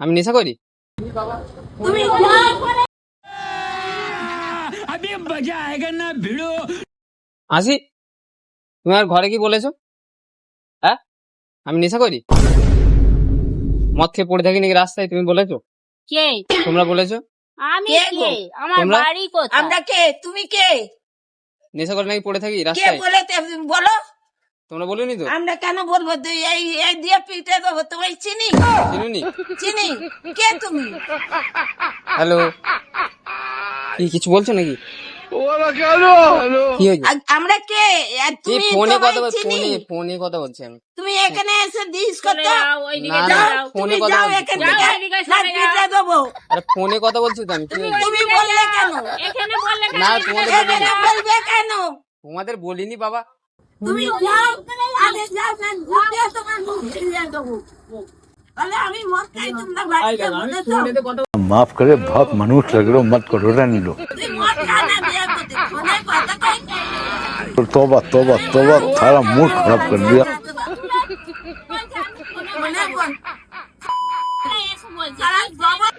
আমি নেশা করি? তুমি আসি, তুমি আর ঘরে কি বলেছো? হ্যাঁ, আমি নেশা করি? মদ খেয়ে পড়ে থাকি নাকি রাস্তায়, তুমি বলেছো? কে? তোমরা বলেছো? আমি কে কে? গো? আমার তোমরা? বাড়ি কোথায়? আমরা কে? তুমি কে? নেশা করে নাকি পড়ে থাকি কে রাস্তায়? বলে বলো। তোমরা বলোনি তো? আমরা কেন বলবো? এই এই দিয়ে পিটে দেবো। তোমায় চিনি? চিনুনি? চিনি। কে তুমি? হ্যালো, কি কিছু বলছো নাকি? কি হয়েছে? আমরা কে? আর এই তুমি ফোনে তোমায় কথা চিনি? ফোনে কথা বলছি আমি। তুমি এখানে এসে দিস চলে করতে? যাও, ওইদিকে না, চলে না, যাও। ফোনে তুমি কথা যাও বলছি, এখান ফোনে। থেকে। যাও, এদিকে না, সরে পিটে যাও। দেবো। আরে ফোনে কথা বলছি তো আমি, কি হয়েছে? তুমি বললে কেন? এখানে বললে কেন? না, এদিকে তোমাদের চলে বলিনি। এখানে যাও। বলবে কেন? তোমাদের বলিনি বাবা। তুমি যাও। আরে যাও না, ঢুকে তোমার মুখ ফিরিয়ে দেবো। তাহলে আমি মদ খাই, তোমরা বাড়িতে বুঝেছো? माफ करे, बहुत मनुष्य लग रहे हो, मत करो, रहने दो। তুই মদ খা না, বিয়ে করতে ফোনে কথা কই। तौबा तौबा तौबा, सारा मूड खराब कर दिया। ফোনে বল। এসে বলছে। সারা জগৎ